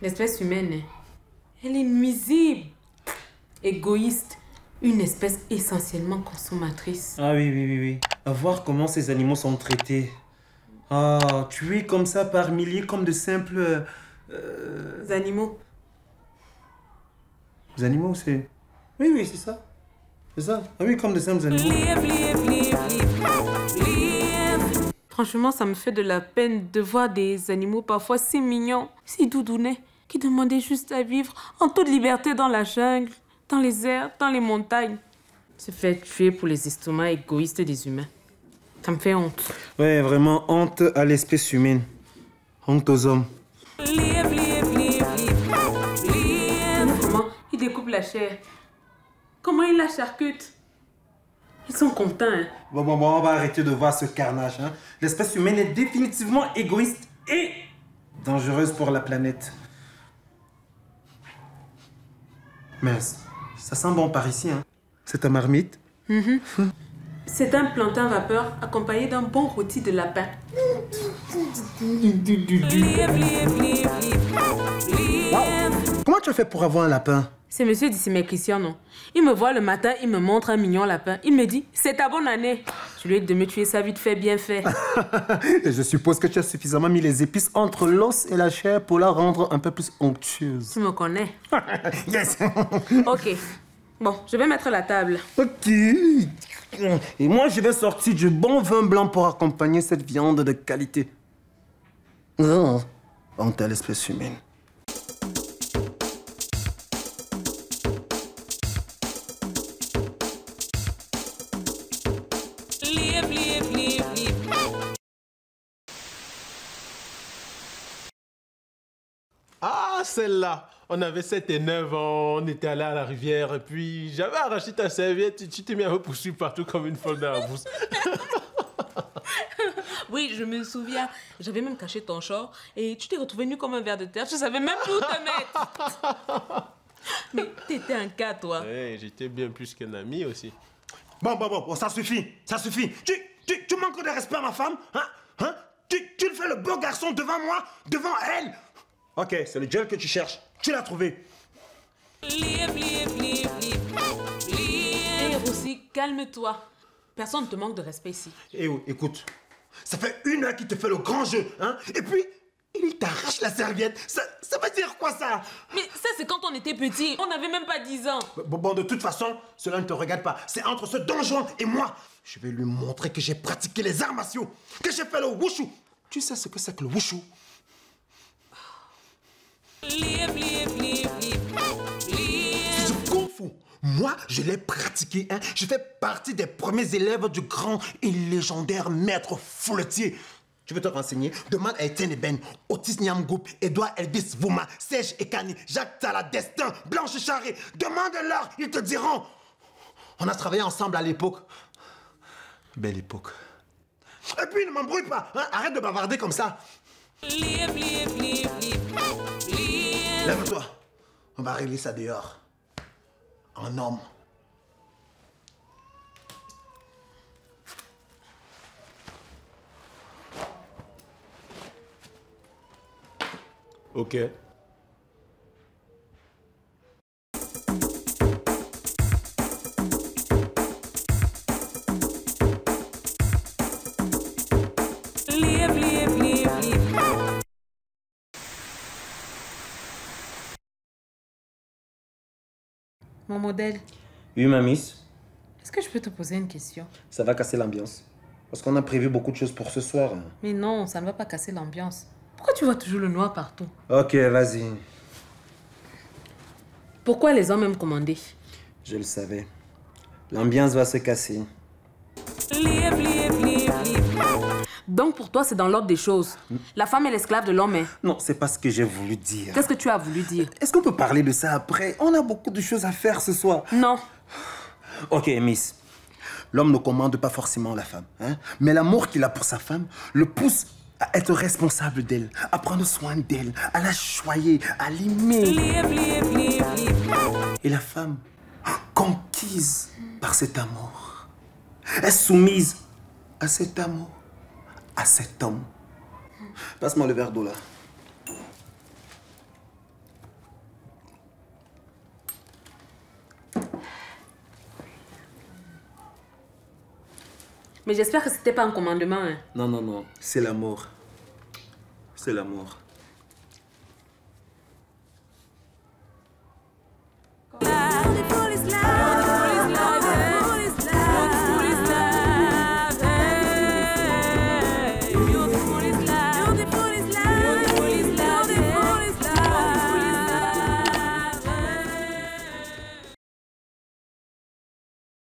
L'espèce humaine, elle est nuisible, égoïste, une espèce essentiellement consommatrice. Ah oui. À voir comment ces animaux sont traités. Ah, tués comme ça par milliers comme de simples... Animaux. Les animaux, c'est... Oui, c'est ça. C'est ça. Ah oui, comme de simples animaux. Franchement, ça me fait de la peine de voir des animaux parfois si mignons, si doudounets, qui demandaient juste à vivre en toute liberté dans la jungle, dans les airs, dans les montagnes. Se faire tuer pour les estomacs égoïstes des humains. Ça me fait honte. Ouais, vraiment honte à l'espèce humaine. Honte aux hommes. Comment ils découpent la chair? Comment ils la charcutent? Ils sont contents, hein? Bon, on va arrêter de voir ce carnage. Hein. L'espèce humaine est définitivement égoïste et dangereuse pour la planète. Mais ça sent bon par ici, hein. C'est ta marmite? C'est un plantain vapeur accompagné d'un bon rôti de lapin. Wow. Comment tu as fait pour avoir un lapin? C'est monsieur Dissimé Cristiano. Il me voit le matin, il me montre un mignon lapin. Il me dit, c'est ta bonne année. Je lui ai dit de me tuer ça vite fait, bien fait. Et je suppose que tu as suffisamment mis les épices entre l'os et la chair pour la rendre un peu plus onctueuse. Tu me connais. Yes. Ok. Bon, je vais mettre la table. Ok. Et moi, je vais sortir du bon vin blanc pour accompagner cette viande de qualité. Non, honte à l'espèce humaine. Ah, celle-là. On avait 7 et 9 ans, on était allé à la rivière et puis j'avais arraché ta serviette, tu t'es mis à me poursuivre partout comme une folle dans la bourse. Oui, je me souviens. J'avais même caché ton short et tu t'es retrouvé nu comme un ver de terre. Je savais même plus où te mettre. Mais t'étais un cas, toi. Ouais, j'étais bien plus qu'un ami aussi. Bon, ça suffit. Tu manques de respect à ma femme, hein? Tu fais le beau garçon devant moi, devant elle. Ok, c'est le gel que tu cherches. Tu l'as trouvé. Et aussi, calme-toi. Personne ne te manque de respect ici. Eh oui, écoute, ça fait 1 heure qu'il te fait le grand jeu, hein? Et puis, il t'arrache la serviette. Ça veut dire quoi, ça? Mais ça, c'est quand on était petits. On n'avait même pas 10 ans. Bon, de toute façon, cela ne te regarde pas. C'est entre ce donjon et moi. Je vais lui montrer que j'ai pratiqué les arts martiaux, que j'ai fait le wushu. Tu sais ce que c'est que le wushu? C'est du kung fu. Moi, je l'ai pratiqué, hein. Je fais partie des premiers élèves du grand et légendaire maître Fouletier. Tu veux te renseigner? Demande à Etienne Eben, Otis Nyamgoup, Edouard Elvis Vouma, Serge Ekani, Jacques Tala, Destin, Blanche Charré. Demande-leur, ils te diront. On a travaillé ensemble à l'époque. Belle époque. Et puis, ne m'embrouille pas, hein? Arrête de bavarder comme ça. Lève-toi. On va régler ça dehors. En homme. Ok. Mon modèle, Oui, ma miss. est-ce que je peux te poser une question? Ça va casser l'ambiance. Parce qu'on a prévu beaucoup de choses pour ce soir. Mais non, ça ne va pas casser l'ambiance. Pourquoi tu vois toujours le noir partout? Ok, vas-y. Pourquoi les hommes aiment commander? Je le savais. L'ambiance va se casser. Donc pour toi, c'est dans l'ordre des choses. La femme est l'esclave de l'homme. Non, c'est pas ce que j'ai voulu dire. Qu'est-ce que tu as voulu dire? Est-ce qu'on peut parler de ça après? On a beaucoup de choses à faire ce soir. Non. Ok, miss. L'homme ne commande pas forcément la femme, hein? Mais l'amour qu'il a pour sa femme le pousse à être responsable d'elle, à prendre soin d'elle, à la choyer, à l'aimer. Et la femme, conquise par cet amour, est soumise à cet amour, à cet homme. Passe-moi le verre d'eau là. Mais j'espère que c'était pas un commandement. Hein. Non, non, non. C'est l'amour. C'est l'amour.